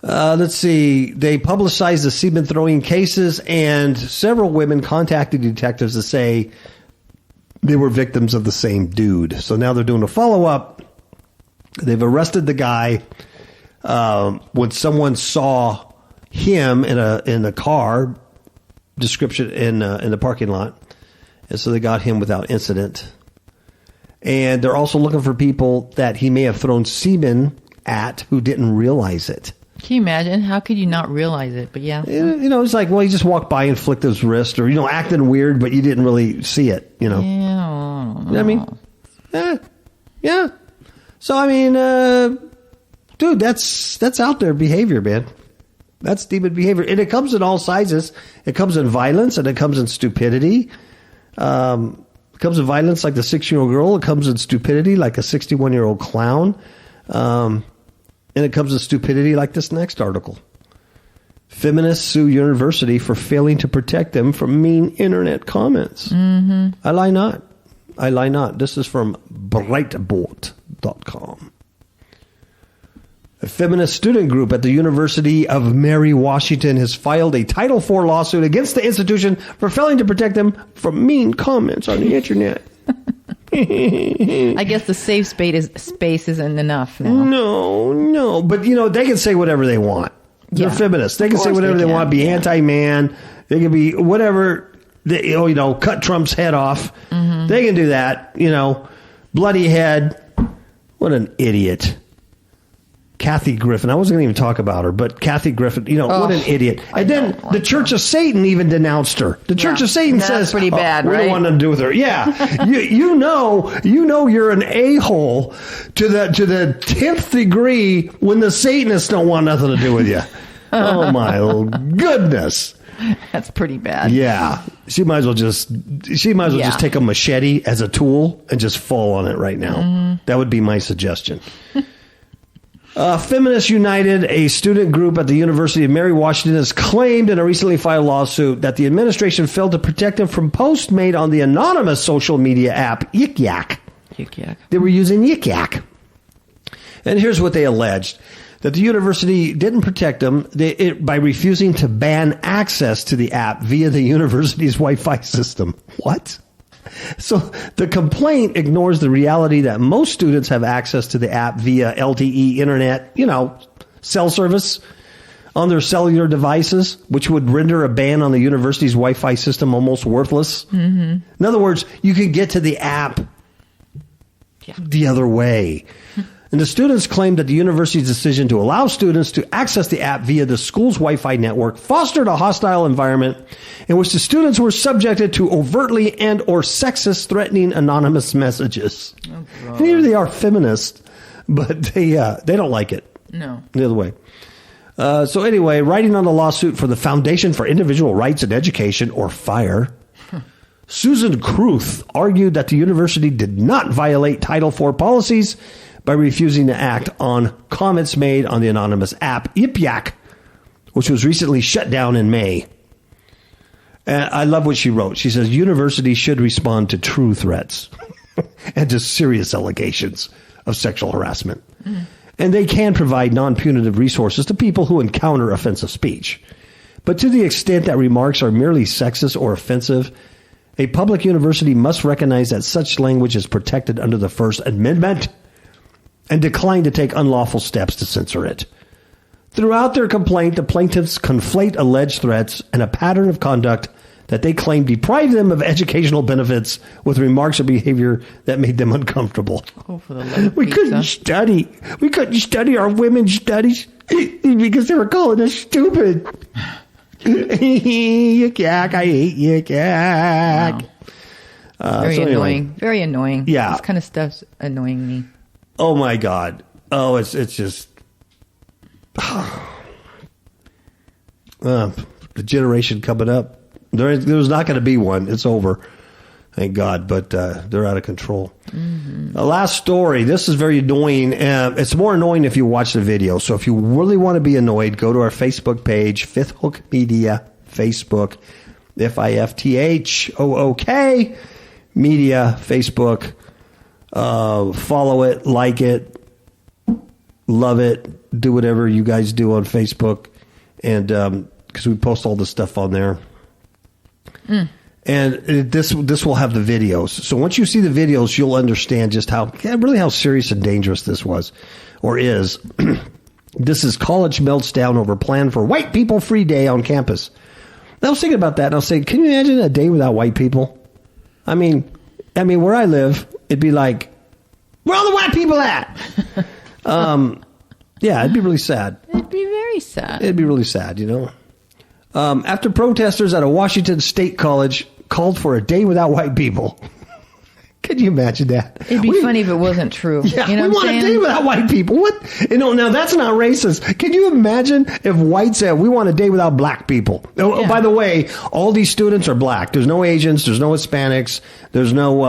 Let's see. They publicized the semen throwing cases, and several women contacted detectives to say they were victims of the same dude. So now they're doing a follow-up. They've arrested the guy when someone saw him in a car description in the parking lot, and so they got him without incident. And they're also looking for people that he may have thrown semen at who didn't realize it. Can you imagine? How could you not realize it? But yeah. You know, it's like, well, he just walked by and flicked his wrist, or, you know, acting weird, but you didn't really see it, you know. Yeah. You know what I mean? Yeah. So, I mean, dude, that's out there behavior, man. That's demon behavior. And it comes in all sizes. It comes in violence, and it comes in stupidity. It comes in violence like the 6-year-old girl. It comes in stupidity like a 61-year-old clown. And it comes in stupidity like this next article. Feminists sue university for failing to protect them from mean internet comments. Mm-hmm. I lie not. This is from Breitbart.com. A feminist student group at the University of Mary Washington has filed a Title IV lawsuit against the institution for failing to protect them from mean comments on the internet. I guess the safe space isn't enough now. No. But, you know, they can say whatever they want. They're feminists. They can say whatever they want, be anti-man. They can be whatever, cut Trump's head off. Mm-hmm. They can do that, bloody head. What an idiot. Kathy Griffin. I wasn't going to even talk about her, but Kathy Griffin, what an idiot. And then the Church of Satan even denounced her. The Church of Satan says, pretty bad, we right? don't want nothing to do with her. Yeah. you know you're an a-hole to the 10th degree when the Satanists don't want nothing to do with you. Oh, my goodness. That's pretty bad. Yeah. She might as well just take a machete as a tool and just fall on it right now. Mm-hmm. That would be my suggestion. Feminists United, a student group at the University of Mary Washington, has claimed in a recently filed lawsuit that the administration failed to protect them from posts made on the anonymous social media app Yik Yak. Yik yak. They were using Yik Yak. And here's what they alleged. That the university didn't protect them by refusing to ban access to the app via the university's Wi-Fi system. What? So the complaint ignores the reality that most students have access to the app via LTE internet, cell service on their cellular devices, which would render a ban on the university's Wi-Fi system almost worthless. Mm-hmm. In other words, you can get to the app the other way. And the students claimed that the university's decision to allow students to access the app via the school's Wi-Fi network fostered a hostile environment in which the students were subjected to overtly and or sexist threatening anonymous messages. Oh, and here they are feminists, but they don't like it. No. The other way. So anyway, writing on the lawsuit for the Foundation for Individual Rights and Education, or FIRE, Susan Kruth argued that the university did not violate Title IV policies by refusing to act on comments made on the anonymous app Yip Yak, which was recently shut down in May. And I love what she wrote. She says, universities should respond to true threats and to serious allegations of sexual harassment. Mm. And they can provide non-punitive resources to people who encounter offensive speech. But to the extent that remarks are merely sexist or offensive, a public university must recognize that such language is protected under the First Amendment and decline to take unlawful steps to censor it. Throughout their complaint, the plaintiffs conflate alleged threats and a pattern of conduct that they claim deprived them of educational benefits with remarks or behavior that made them uncomfortable. Oh, for the love of We couldn't study. We couldn't study our women's studies because they were calling us stupid. Yik yak, I hate yik yak. Wow. Very annoying. Anyway. Very annoying. Yeah. This kind of stuff's annoying me. Oh my God. Oh, it's just the generation coming up. There's not going to be one. It's over. Thank God. But they're out of control. Mm-hmm. The last story. This is very annoying. It's more annoying if you watch the video. So if you really want to be annoyed, go to our Facebook page, Fifth Hook Media, Facebook, FIFTHOOK Media, Facebook. Follow it, like it, love it, do whatever you guys do on Facebook, and because we post all this stuff on there. And this will have the videos. So once you see the videos, you'll understand just how serious and dangerous this was, or is. This is college melts down over plan for white people free day on campus. And I was thinking about that, and I was saying, can you imagine a day without white people? I mean, where I live, it'd be like, where all the white people at? Yeah, it'd be really sad. It'd be very sad. It'd be really sad, After protesters at a Washington State college called for a day without white people. Could you imagine that? It'd be funny if it wasn't true. Yeah, you know we want a day without white people. What? Now that's not racist. Can you imagine if whites said, we want a day without black people? Oh, by the way, all these students are black. There's no Asians. There's no Hispanics. There's no,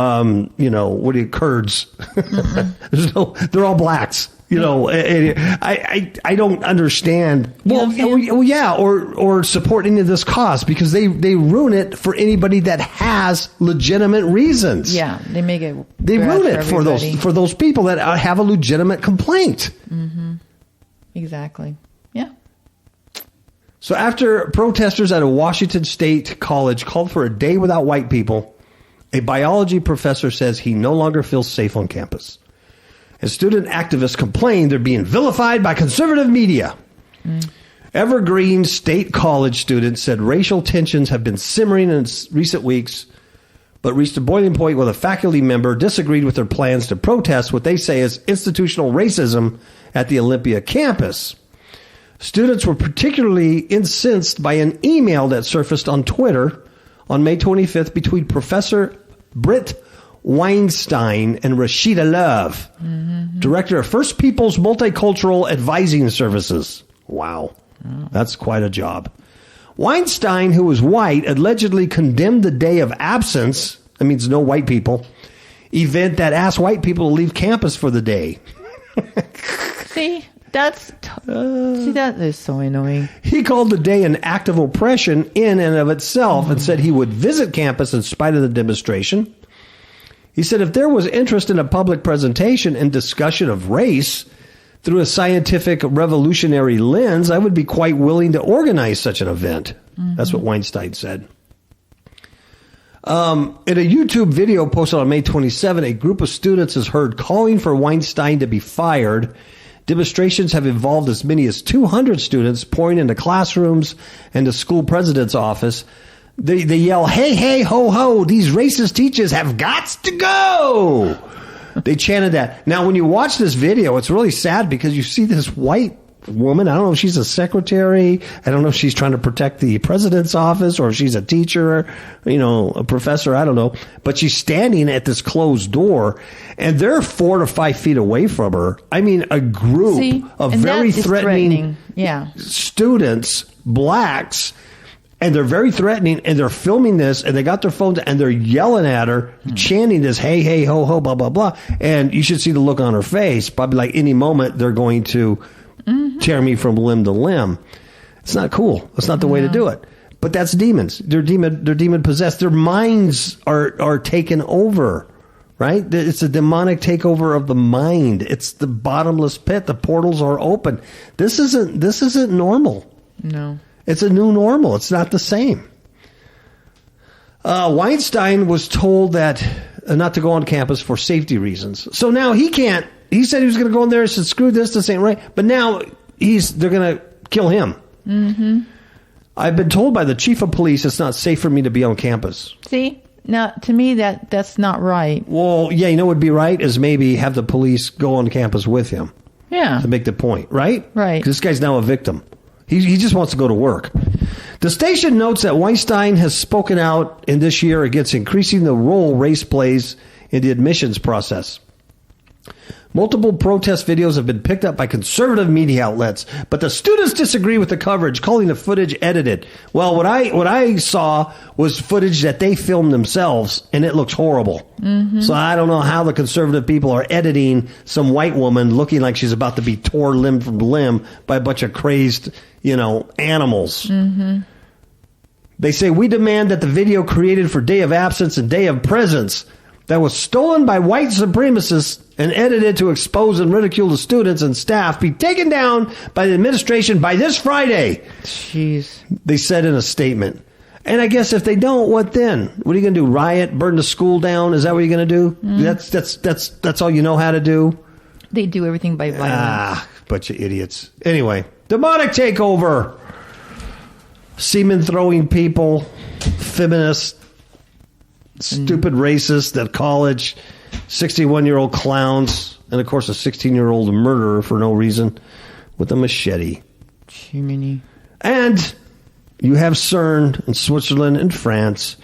Kurds. Mm-hmm. They're all blacks. I don't understand. Or support any of this cause because they ruin it for anybody that has legitimate reasons. Yeah, they make it. They ruin it for those people that have a legitimate complaint. Mm-hmm. Exactly. Yeah. So after protesters at a Washington State college called for a day without white people, a biology professor says he no longer feels safe on campus. As student activists complain they're being vilified by conservative media. Evergreen State College students said racial tensions have been simmering in recent weeks, but reached a boiling point when a faculty member disagreed with their plans to protest what they say is institutional racism at the Olympia campus. Students were particularly incensed by an email that surfaced on Twitter on May 25th between Professor Britt Weinstein and Rashida Love, director of First Peoples Multicultural Advising Services. Wow, that's quite a job. Weinstein, who was white, allegedly condemned the day of absence, that means no white people, event that asked white people to leave campus for the day. See, that is so annoying. He called the day an act of oppression in and of itself and said he would visit campus in spite of the demonstration. He said, if there was interest in a public presentation and discussion of race through a scientific revolutionary lens, I would be quite willing to organize such an event. That's what Weinstein said. In a YouTube video posted on May 27, a group of students is heard calling for Weinstein to be fired. Demonstrations have involved as many as 200 students pouring into classrooms and the school president's office. They yell, hey, hey, ho, ho, these racist teachers have got to go. They chanted that. Now, when you watch this video, it's really sad because you see this white woman. I don't know if she's a secretary. I don't know if she's trying to protect the president's office or if she's a teacher, a professor. I don't know. But she's standing at this closed door, and they're 4 to 5 feet away from her. I mean, a group of very threatening students, blacks, and they're very threatening, and they're filming this, and they got their phones, and they're yelling at her, chanting this, hey, hey, ho, ho, blah, blah, blah. And you should see the look on her face. Probably like any moment they're going to tear me from limb to limb. It's not cool. That's not the way to do it. But that's demons. They're demon possessed. Their minds are taken over, right? It's a demonic takeover of the mind. It's the bottomless pit. The portals are open. This isn't normal. No. It's a new normal. It's not the same. Weinstein was told that not to go on campus for safety reasons. So now he can't. He said he was going to go in there and said, screw this ain't right. But now they're going to kill him. Mm-hmm. I've been told by the chief of police it's not safe for me to be on campus. See? Now, to me, that's not right. Well, yeah, what would be right is maybe have the police go on campus with him. Yeah. To make the point, right? Right. Because this guy's now a victim. He just wants to go to work. The station notes that Weinstein has spoken out in this year against increasing the role race plays in the admissions process. Multiple protest videos have been picked up by conservative media outlets, but the students disagree with the coverage, calling the footage edited. Well, what I saw was footage that they filmed themselves, and it looks horrible. Mm-hmm. So I don't know how the conservative people are editing some white woman looking like she's about to be torn limb from limb by a bunch of crazed, animals. Mm-hmm. They say, we demand that the video created for Day of Absence and Day of Presence that was stolen by white supremacists and edited to expose and ridicule the students and staff be taken down by the administration by this Friday. Jeez. They said in a statement. And I guess if they don't, what then? What are you going to do? Riot? Burn the school down? Is that what you're going to do? That's all you know how to do? They do everything by violence. Bunch of idiots. Anyway, demonic takeover. Semen throwing people. Feminists. Stupid racists at college, 61-year-old clowns, and of course a 16-year-old murderer for no reason with a machete. Jiminy. And you have CERN in Switzerland and France.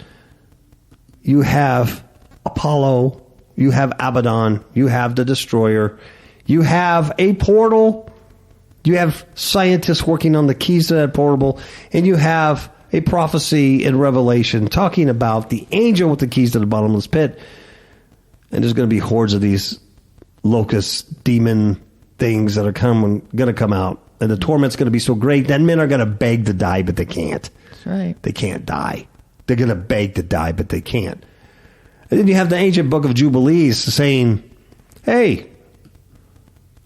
You have Apollo. You have Abaddon. You have the Destroyer. You have a portal. You have scientists working on the keys to that portal. And you have a prophecy in Revelation talking about the angel with the keys to the bottomless pit. And there's going to be hordes of these locust demon things that are going to come out. And the torment's going to be so great that men are going to beg to die, but they can't. That's right. They can't die. They're going to beg to die, but they can't. And then you have the ancient book of Jubilees saying, hey,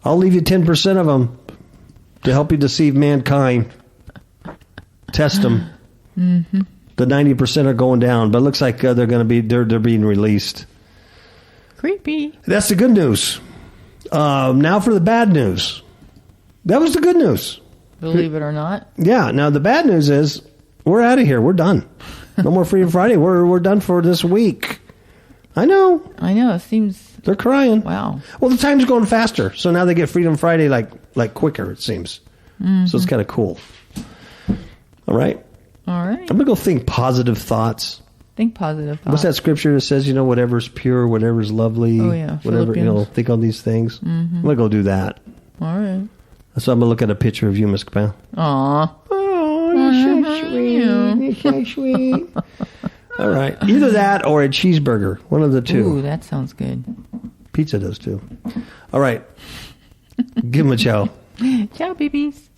I'll leave you 10% of them to help you deceive mankind. Test them. Mm-hmm. The 90% are going down, but it looks like they're being released. Creepy. That's the good news. Now for the bad news. That was the good news. Believe it or not. Yeah. Now the bad news is we're out of here. We're done. No more Freedom Friday. We're done for this week. I know. It seems they're crying. Wow. Well, the time's going faster, so now they get Freedom Friday like quicker. It seems. Mm-hmm. So it's kind of cool. All right. I'm going to go think positive thoughts. Think positive thoughts. What's that scripture that says, whatever's pure, whatever's lovely, whatever, think on these things? Mm-hmm. I'm going to go do that. All right. So I'm going to look at a picture of you, Miss KAPOW. Aw. Oh, you're so sweet. You're so sweet. All right. Either that or a cheeseburger. One of the two. Ooh, that sounds good. Pizza does too. All right. Give him a ciao. Ciao, babies.